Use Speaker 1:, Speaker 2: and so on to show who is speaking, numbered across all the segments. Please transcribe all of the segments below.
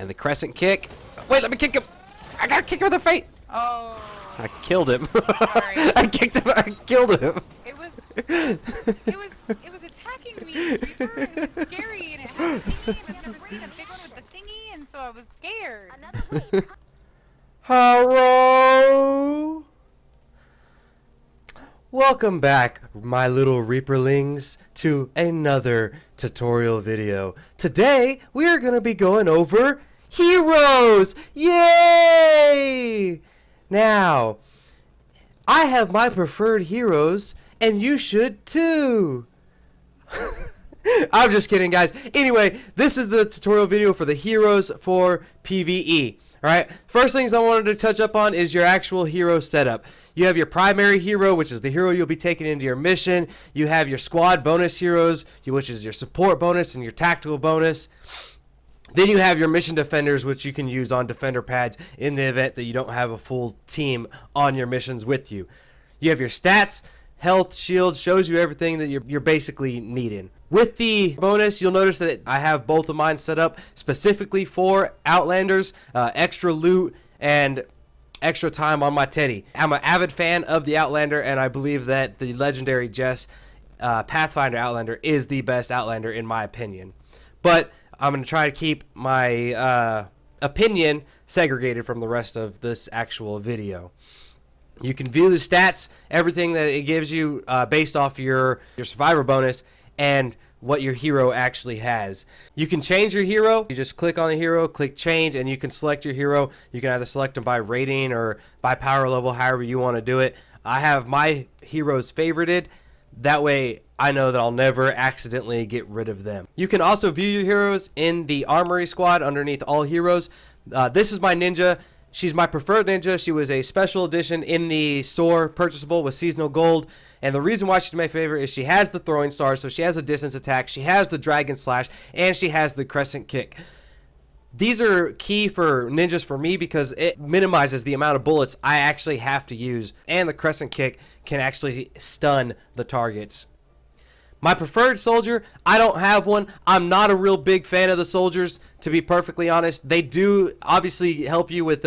Speaker 1: and the crescent kick. Wait, let me kick him. I gotta kick him in the face.
Speaker 2: Oh.
Speaker 1: I killed him.
Speaker 2: Sorry.
Speaker 1: I kicked him. I killed him.
Speaker 2: It was attacking me, Reaper. It was scary, and it had a thingy, and I've never seen a big one with the thingy, and so I was scared.
Speaker 1: Hello. Welcome back, my little Reaperlings, to another tutorial video. Today, we are going to be going over heroes! Yay! Now, I have my preferred heroes, and you should too. I'm just kidding, guys. Anyway, this is the tutorial video for the heroes for PvE. Alright, first things I wanted to touch up on is your actual hero setup. You have your primary hero, which is the hero you'll be taking into your mission. You have your squad bonus heroes, which is your support bonus and your tactical bonus. Then you have your mission defenders, which you can use on defender pads in the event that you don't have a full team on your missions with you. You have your stats, health, shield, shows you everything that you're basically needing. With the bonus, you'll notice that I have both of mine set up specifically for Outlanders, extra loot, and extra time on my Teddy. I'm an avid fan of the Outlander, and I believe that the legendary Jess Pathfinder Outlander is the best Outlander in my opinion. But I'm going to try to keep my opinion segregated from the rest of this actual video. You can view the stats, everything that it gives you based off your survivor bonus and what your hero actually has. You can change your hero. You just click on the hero, click change, and you can select your hero. You can either select them by rating or by power level, however you want to do it. I have my heroes favorited. That way I know that I'll never accidentally get rid of them. You can also view your heroes in the armory squad underneath all heroes. This is my ninja. She's my preferred ninja. She was a special edition in the store, purchasable with seasonal gold. And the reason why she's my favorite is she has the throwing star, so she has a distance attack, she has the dragon slash, and she has the crescent kick. These are key for ninjas for me because it minimizes the amount of bullets I actually have to use, and the crescent kick can actually stun the targets. My preferred soldier, I don't have one. I'm not a real big fan of the soldiers, to be perfectly honest. They do obviously help you with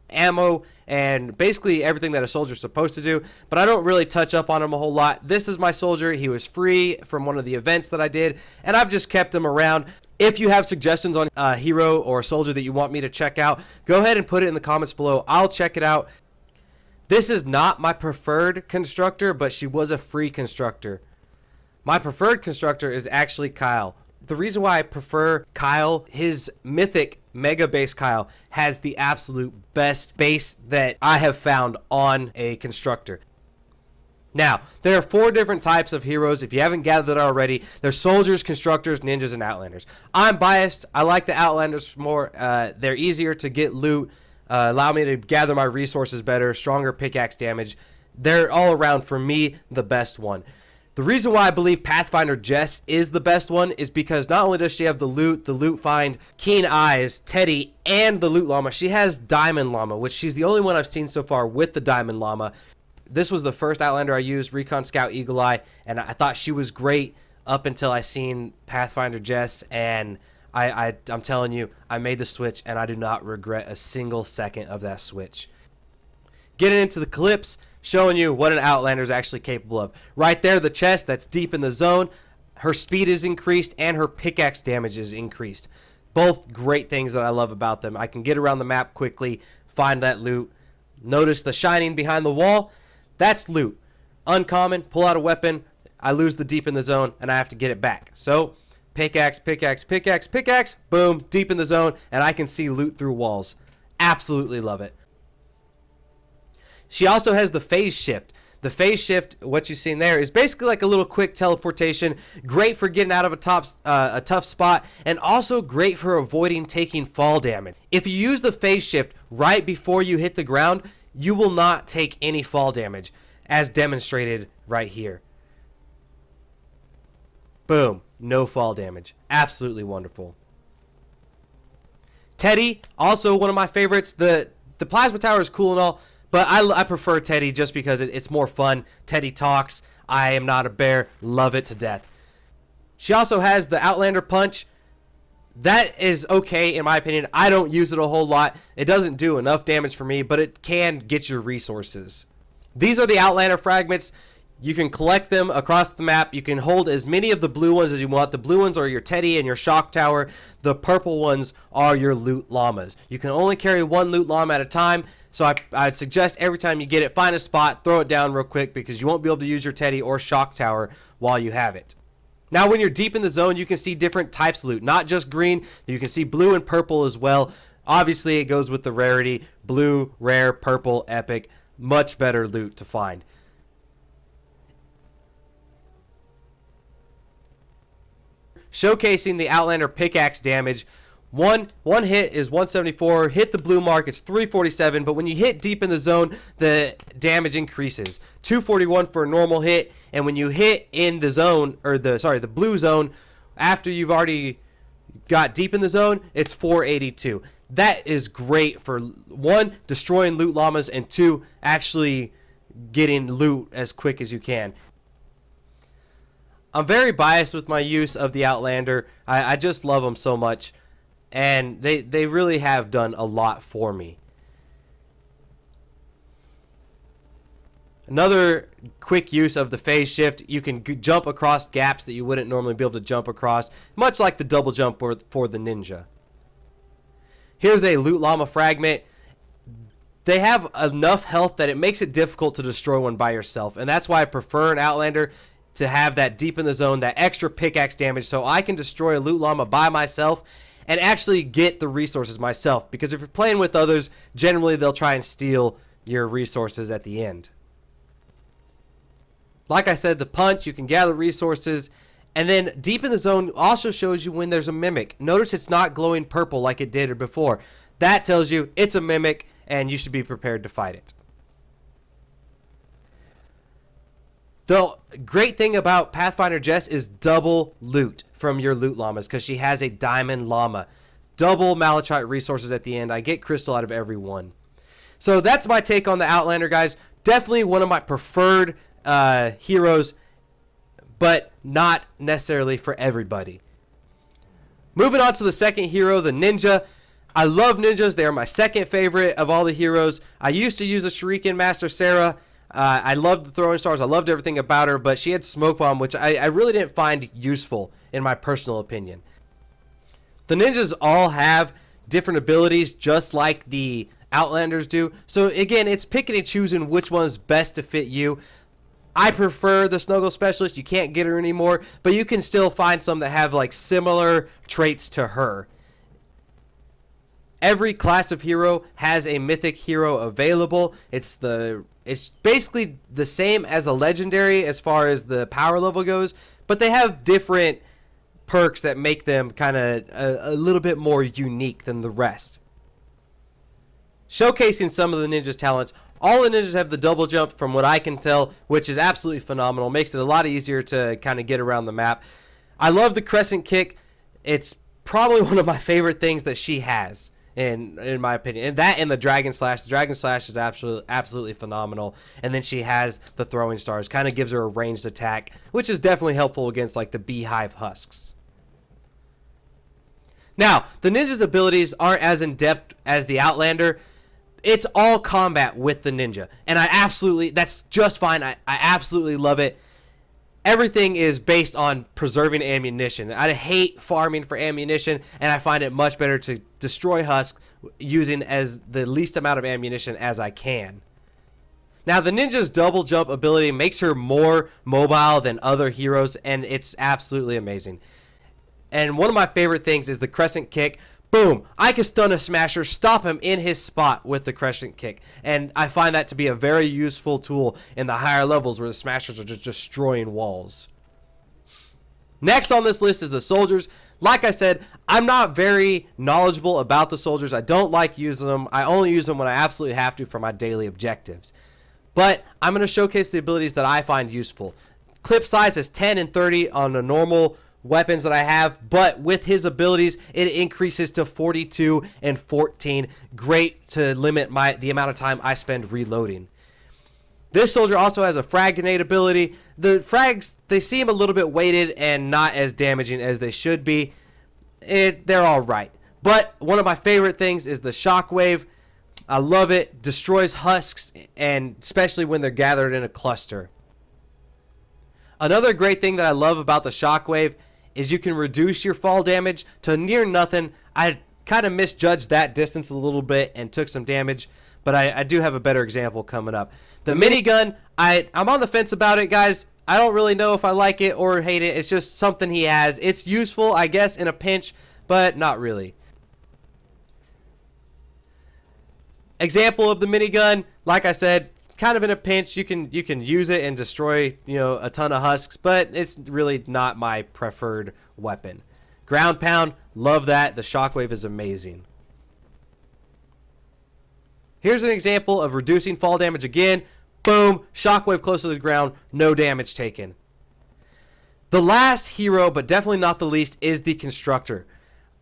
Speaker 1: ammo and basically everything that a soldier's supposed to do, but I don't really touch up on him a whole lot. This is my soldier. He was free from one of the events that I did, and I've just kept him around. If you have suggestions on a hero or a soldier that you want me to check out, go ahead and put it in the comments below. I'll check it out. This is not my preferred constructor, but she was a free constructor. My preferred constructor is actually Kyle. The reason why I prefer Kyle, his mythic mega base Kyle has the absolute best base that I have found on a constructor. Now, there are 4 different types of heroes. If you haven't gathered that already, there's soldiers, constructors, ninjas, and outlanders. I'm biased. I like the outlanders more. They're easier to get loot, allow me to gather my resources better, stronger pickaxe damage. They're all around, for me, the best one. The reason why I believe Pathfinder Jess is the best one is because not only does she have the loot find, keen eyes, Teddy, and the loot llama, she has Diamond Llama, which she's the only one I've seen so far with the Diamond Llama. This was the first Outlander I used, Recon Scout Eagle Eye, and I thought she was great up until I seen Pathfinder Jess, and I'm telling you, I made the switch, and I do not regret a single second of that switch. Getting into the clips, showing you what an Outlander is actually capable of. Right there, the chest that's deep in the zone, her speed is increased and her pickaxe damage is increased. Both great things that I love about them. I can get around the map quickly, find that loot. Notice the shining behind the wall? That's loot. Uncommon, pull out a weapon, I lose the deep in the zone and I have to get it back. So, pickaxe, pickaxe, pickaxe, pickaxe, boom, deep in the zone, and I can see loot through walls. Absolutely love it. She also has the phase shift. The phase shift, what you've seen there, is basically like a little quick teleportation. Great for getting out of a tough spot, and also great for avoiding taking fall damage. If you use the phase shift right before you hit the ground, you will not take any fall damage, as demonstrated right here. Boom, no fall damage. Absolutely wonderful. Teddy, also one of my favorites. The plasma tower is cool and all, but I prefer Teddy just because it's more fun. Teddy talks. I am not a bear. Love it to death. She also has the Outlander punch. That is okay in my opinion. I don't use it a whole lot. It doesn't do enough damage for me, but it can get your resources. These are the Outlander fragments. You can collect them across the map. You can hold as many of the blue ones as you want. The blue ones are your Teddy and your Shock Tower. The purple ones are your Loot Llamas. You can only carry one Loot Llama at a time, so I'd suggest every time you get it, find a spot, throw it down real quick, because you won't be able to use your Teddy or Shock Tower while you have it. Now, when you're deep in the zone, you can see different types of loot, not just green. You can see blue and purple as well. Obviously, it goes with the rarity. Blue, rare, purple, epic. Much better loot to find. Showcasing the Outlander pickaxe damage. One hit is 174. Hit the blue mark, it's 347. But when you hit deep in the zone, the damage increases. 241 for a normal hit. And when you hit in the zone, or the blue zone, after you've already got deep in the zone, it's 482. That is great for, one, destroying Loot Llamas, and two, actually getting loot as quick as you can. I'm very biased with my use of the Outlander. I just love them so much. And they really have done a lot for me. Another quick use of the phase shift, you can jump across gaps that you wouldn't normally be able to jump across, much like the double jump for the Ninja. Here's a Loot Llama fragment. They have enough health that it makes it difficult to destroy one by yourself, and that's why I prefer an Outlander to have that deep in the zone, that extra pickaxe damage, so I can destroy a Loot Llama by myself and actually get the resources myself. Because if you're playing with others, generally they'll try and steal your resources at the end. Like I said, the punch, you can gather resources. And then deep in the zone also shows you when there's a mimic. Notice it's not glowing purple like it did before. That tells you it's a mimic and you should be prepared to fight it. The great thing about Pathfinder Jess is double loot from your Loot Llamas, because she has a Diamond Llama. Double Malachite resources at the end. I get crystal out of every one. So that's my take on the Outlander, guys. Definitely one of my preferred heroes, but not necessarily for everybody. Moving on to the second hero, the Ninja. I love ninjas. They are my second favorite of all the heroes. I used to use a Shuriken Master Sarah. I loved the throwing stars. I loved everything about her, but she had Smoke Bomb, which I really didn't find useful in my personal opinion. The ninjas all have different abilities, just like the Outlanders do. So again, it's picking and choosing which one's best to fit you. I prefer the Snuggle Specialist. You can't get her anymore, but you can still find some that have like similar traits to her. Every class of hero has a mythic hero available. It's basically the same as a legendary as far as the power level goes, but they have different perks that make them kind of a little bit more unique than the rest. Showcasing some of the ninjas' talents. All the ninjas have the double jump from what I can tell, which is absolutely phenomenal. Makes it a lot easier to kind of get around the map. I love the crescent kick. It's probably one of my favorite things that she has, in my opinion. And that and the Dragon Slash. The Dragon Slash is absolutely phenomenal. And then she has the throwing stars. Kind of gives her a ranged attack, which is definitely helpful against like the beehive husks. Now, the ninja's abilities aren't as in-depth as the Outlander. It's all combat with the ninja. And that's just fine. I absolutely love it. Everything is based on preserving ammunition. I hate farming for ammunition, and I find it much better to destroy husks using as the least amount of ammunition as I can. Now, the ninja's double jump ability makes her more mobile than other heroes, and it's absolutely amazing. And one of my favorite things is the crescent kick. Boom! I can stun a smasher, stop him in his spot with the crescent kick. And I find that to be a very useful tool in the higher levels where the smashers are just destroying walls. Next on this list is the soldiers. Like I said, I'm not very knowledgeable about the soldiers. I don't like using them. I only use them when I absolutely have to for my daily objectives. But I'm going to showcase the abilities that I find useful. Clip size is 10 and 30 on the normal weapons that I have, but with his abilities it increases to 42 and 14. Great to limit the amount of time I spend reloading. This soldier also has a frag grenade ability. The frags, they seem a little bit weighted and not as damaging as they should be. they're all right. But one of my favorite things is the Shockwave. I love it. Destroys husks, and especially when they're gathered in a cluster. Another great thing that I love about the Shockwave is you can reduce your fall damage to near nothing. I kind of misjudged that distance a little bit and took some damage, but I do have a better example coming up. The minigun, I'm on the fence about it, guys. I don't really know if I like it or hate it. It's just something he has. It's useful, I guess, in a pinch, but not really. Example of the minigun, like I said, kind of in a pinch, you can use it and destroy, a ton of husks, but it's really not my preferred weapon. Ground pound, love that. The Shockwave is amazing. Here's an example of reducing fall damage again. Boom, Shockwave close to the ground, no damage taken. The last hero, but definitely not the least, is the Constructor.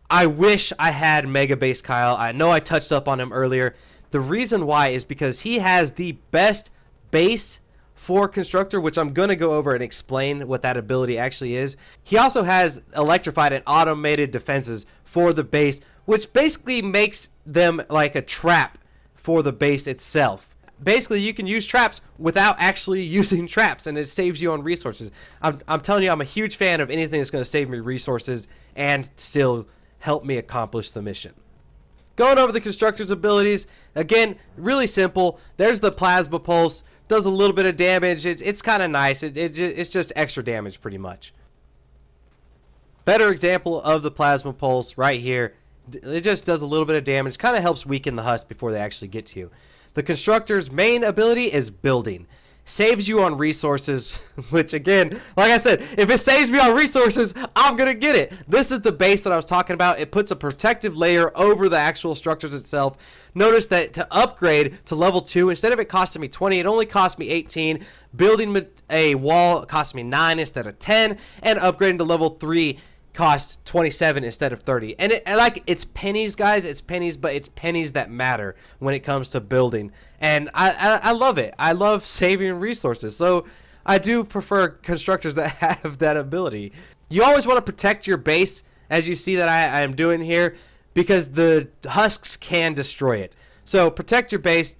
Speaker 1: I wish I had Mega Base Kyle. I know I touched up on him earlier. The reason why is because he has the best base for Constructor, which I'm going to go over and explain what that ability actually is. He also has electrified and automated defenses for the base, which basically makes them like a trap for the base itself. Basically, you can use traps without actually using traps, and it saves you on resources. I'm telling you, I'm a huge fan of anything that's going to save me resources and still help me accomplish the mission. Going over the Constructor's abilities, again, really simple. There's the Plasma Pulse, does a little bit of damage. It's kind of nice. It's just extra damage pretty much. Better example of the Plasma Pulse right here. It just does a little bit of damage, kind of helps weaken the husk before they actually get to you. The Constructor's main ability is Building. Saves you on resources, which again, like I said, if it saves me on resources, I'm going to get it. This is the base that I was talking about. It puts a protective layer over the actual structures itself. Notice that to upgrade to level 2, instead of it costing me 20, it only cost me 18. Building a wall cost me 9 instead of 10. And upgrading to level 3 costs 27 instead of 30. And it's pennies, guys. It's pennies, but it's pennies that matter when it comes to building. And I love it. I love saving resources. So I do prefer Constructors that have that ability. You always want to protect your base, as you see that I am doing here, because the husks can destroy it. So protect your base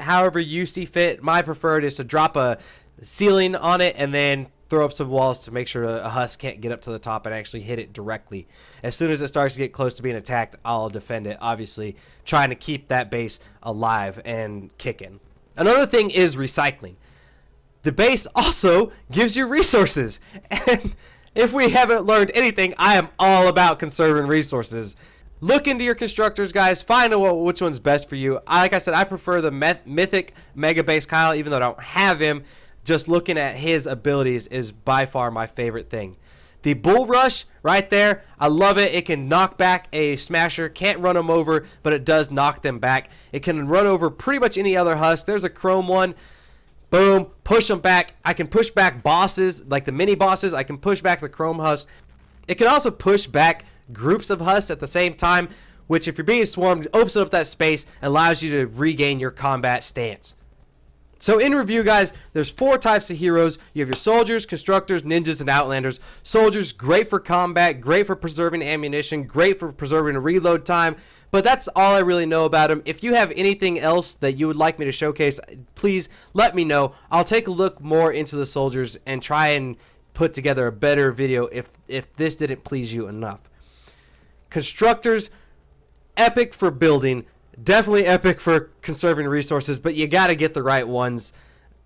Speaker 1: however you see fit. My preferred is to drop a ceiling on it and then throw up some walls to make sure a husk can't get up to the top and actually hit it directly. As soon as it starts to get close to being attacked, I'll defend it, obviously trying to keep that base alive and kicking. Another thing is recycling. The base also gives you resources, and if we haven't learned anything, I am all about conserving resources. Look into your Constructors, guys. Find out which one's best for you. Like I said, I prefer the Mythic Mega Base Kyle, even though I don't have him. Just looking at his abilities is by far my favorite thing. The Bull Rush right there, I love it. It can knock back a Smasher. Can't run them over, but it does knock them back. It can run over pretty much any other husk. There's a Chrome one. Boom, push them back. I can push back bosses, like the mini bosses. I can push back the Chrome husk. It can also push back groups of husks at the same time, which if you're being swarmed, opens up that space and allows you to regain your combat stance. So in review, guys, there's 4 types of heroes. You have your soldiers, constructors, ninjas, and outlanders. Soldiers, great for combat, great for preserving ammunition, great for preserving reload time, but that's all I really know about them. If you have anything else that you would like me to showcase, please let me know. I'll take a look more into the soldiers and try and put together a better video if this didn't please you enough. Constructors, epic for building. Definitely epic for conserving resources, but you got to get the right ones.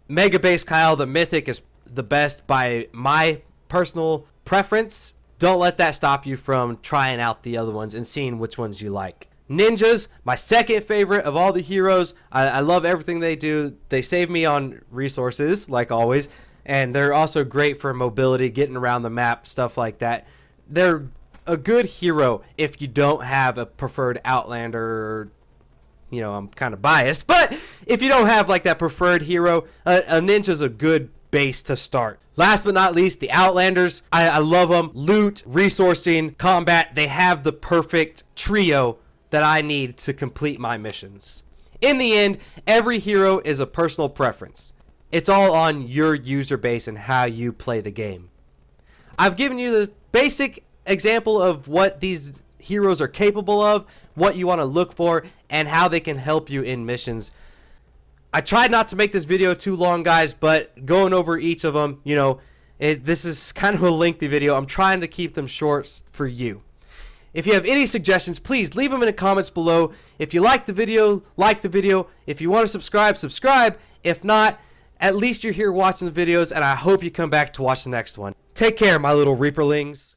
Speaker 1: Mega Base Kyle, the Mythic, is the best by my personal preference. Don't let that stop you from trying out the other ones and seeing which ones you like. Ninjas, my second favorite of all the heroes. I love everything they do. They save me on resources, like always, and they're also great for mobility, getting around the map, stuff like that. They're a good hero if you don't have a preferred Outlander. I'm kind of biased, but if you don't have like that preferred hero, a ninja's a good base to start. Last but not least, the Outlanders. I love them. Loot, resourcing, combat. They have the perfect trio that I need to complete my missions. In the end, every hero is a personal preference. It's all on your user base and how you play the game. I've given you the basic example of what these heroes are capable of, what you want to look for, and how they can help you in missions. I tried not to make this video too long, guys, but going over each of them, you know, this is kind of a lengthy video. I'm trying to keep them short for you. If you have any suggestions, please leave them in the comments below. If you like the video, like the video. If you want to subscribe, subscribe. If not, at least you're here watching the videos, and I hope you come back to watch the next one. Take care, my little Reaperlings.